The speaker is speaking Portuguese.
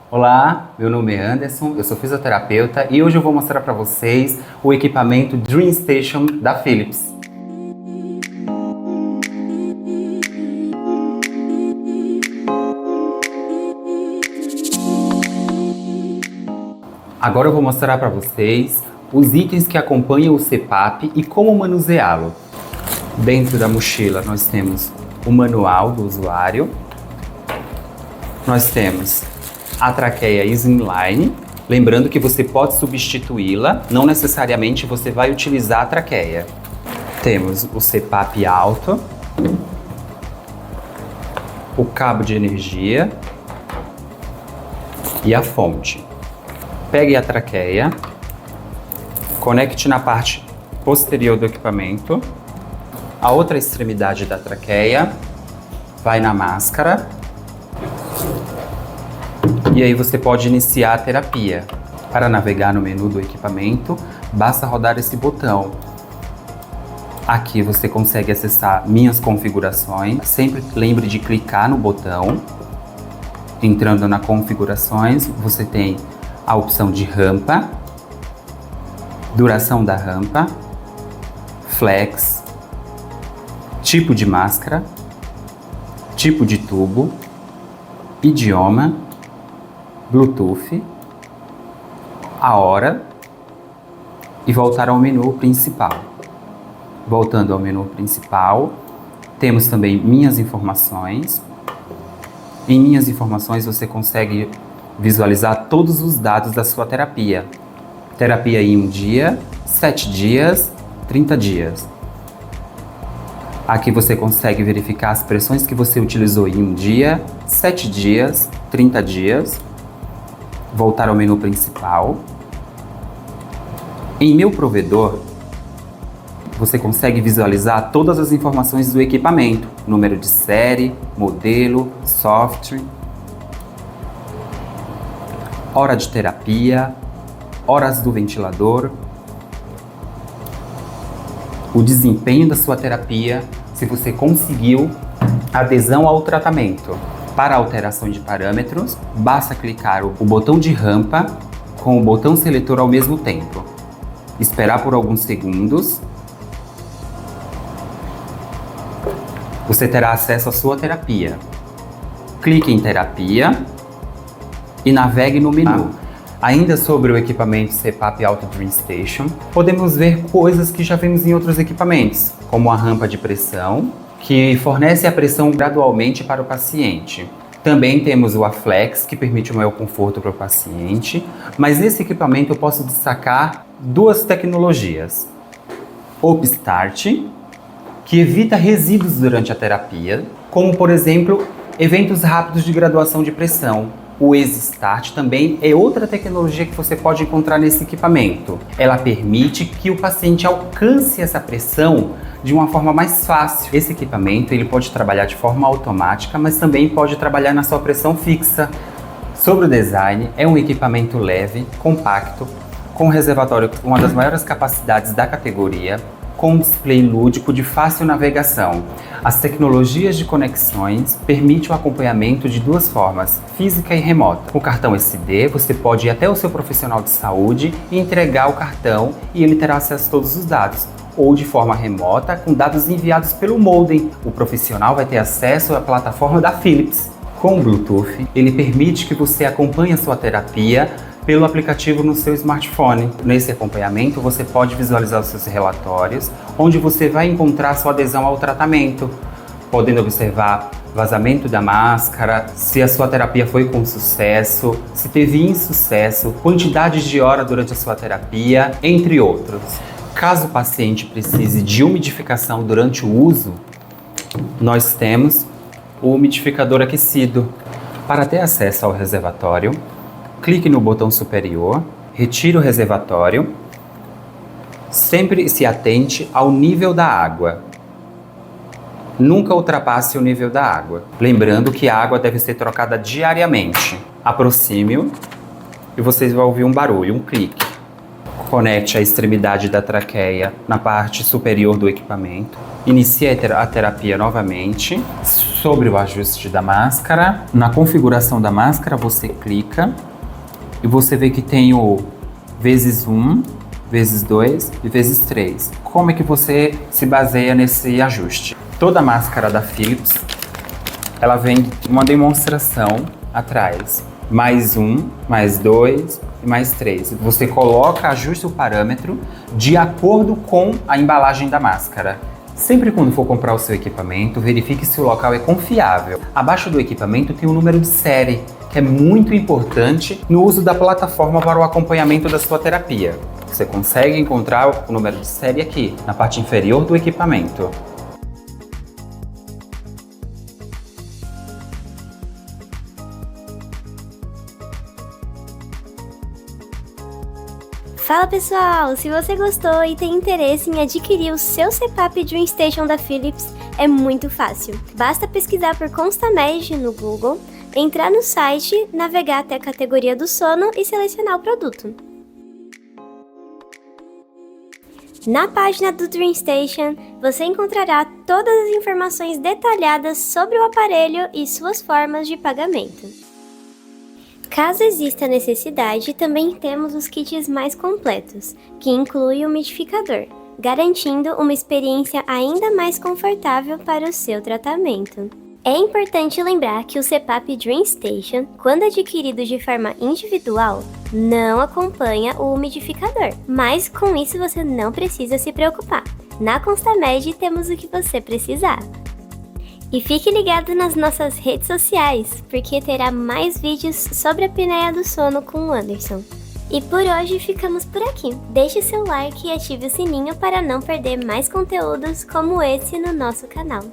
Olá, meu nome é Anderson, eu sou fisioterapeuta e hoje eu vou mostrar para vocês o equipamento Dream Station da Philips. Agora eu vou mostrar para vocês os itens que acompanham o CPAP e como manuseá-lo. Dentro da mochila nós temos o manual do usuário, nós temos a traqueia Slimline, lembrando que você pode substituí-la, não necessariamente você vai utilizar a traqueia. Temos o CPAP alto, o cabo de energia e a fonte. Pegue a traqueia, conecte na parte posterior do equipamento, a outra extremidade da traqueia vai na máscara. E aí você pode iniciar a terapia. Para navegar no menu do equipamento, basta rodar esse botão. Aqui você consegue acessar minhas configurações. Sempre lembre de clicar no botão. Entrando na configurações, você tem a opção de rampa, duração da rampa, flex, tipo de máscara, tipo de tubo, idioma, Bluetooth, a hora e voltar ao menu principal. Voltando ao menu principal, temos também minhas informações. Em minhas informações você consegue visualizar todos os dados da sua terapia. Terapia em 1 dia, 7 dias, 30 dias. Aqui você consegue verificar as pressões que você utilizou em 1 dia, 7 dias, 30 dias. Voltar ao menu principal. Em Meu Provedor, você consegue visualizar todas as informações do equipamento, número de série, modelo, software, hora de terapia, horas do ventilador, o desempenho da sua terapia, se você conseguiu adesão ao tratamento. Para alteração de parâmetros, basta clicar o botão de rampa com o botão seletor ao mesmo tempo. Esperar por alguns segundos. Você terá acesso à sua terapia. Clique em terapia e navegue no menu. Ainda sobre o equipamento CPAP Auto Dream Station, podemos ver coisas que já vimos em outros equipamentos, como a rampa de pressão, que fornece a pressão gradualmente para o paciente. Também temos o Aflex, que permite um maior conforto para o paciente, mas nesse equipamento eu posso destacar duas tecnologias. Upstart, que evita resíduos durante a terapia, como por exemplo, eventos rápidos de graduação de pressão. O Easy Start também é outra tecnologia que você pode encontrar nesse equipamento. Ela permite que o paciente alcance essa pressão de uma forma mais fácil. Esse equipamento ele pode trabalhar de forma automática, mas também pode trabalhar na sua pressão fixa. Sobre o design, é um equipamento leve, compacto, com reservatório com uma das maiores capacidades da categoria, com um display lúdico de fácil navegação. As tecnologias de conexões permitem o acompanhamento de duas formas, física e remota. Com o cartão SD, você pode ir até o seu profissional de saúde e entregar o cartão e ele terá acesso a todos os dados. Ou de forma remota, com dados enviados pelo modem. O profissional vai ter acesso à plataforma da Philips. Com o Bluetooth, ele permite que você acompanhe a sua terapia pelo aplicativo no seu smartphone. Nesse acompanhamento, você pode visualizar os seus relatórios, onde você vai encontrar sua adesão ao tratamento, podendo observar vazamento da máscara, se a sua terapia foi com sucesso, se teve insucesso, quantidades de hora durante a sua terapia, entre outros. Caso o paciente precise de umidificação durante o uso, nós temos o umidificador aquecido. Para ter acesso ao reservatório, clique no botão superior, retire o reservatório, sempre se atente ao nível da água. Nunca ultrapasse o nível da água. Lembrando que a água deve ser trocada diariamente. Aproxime-o e vocês vão ouvir um barulho, um clique. Conecte a extremidade da traqueia na parte superior do equipamento. Inicie a terapia novamente. sobre o ajuste da máscara. Na configuração da máscara, você clica e você vê que tem o vezes 1, vezes 2 e vezes 3. Como é que você se baseia nesse ajuste? Toda máscara da Philips, ela vem uma demonstração atrás. Mais 1, mais 2 e mais 3. Você coloca, ajusta o parâmetro de acordo com a embalagem da máscara. Sempre quando for comprar o seu equipamento, verifique se o local é confiável. Abaixo do equipamento tem o número de série, que é muito importante no uso da plataforma para o acompanhamento da sua terapia. Você consegue encontrar o número de série aqui, na parte inferior do equipamento. Fala pessoal, se você gostou e tem interesse em adquirir o seu CPAP DreamStation da Philips, é muito fácil. Basta pesquisar por ConstaMed no Google, entrar no site, navegar até a categoria do sono e selecionar o produto. Na página do DreamStation, você encontrará todas as informações detalhadas sobre o aparelho e suas formas de pagamento. Caso exista necessidade, também temos os kits mais completos, que incluem o umidificador, garantindo uma experiência ainda mais confortável para o seu tratamento. É importante lembrar que o CPAP DreamStation, quando adquirido de forma individual, não acompanha o umidificador, mas com isso você não precisa se preocupar. Na ConstaMed temos o que você precisar. E fique ligado nas nossas redes sociais, porque terá mais vídeos sobre a apneia do sono com o Anderson. E por hoje ficamos por aqui. Deixe seu like e ative o sininho para não perder mais conteúdos como esse no nosso canal.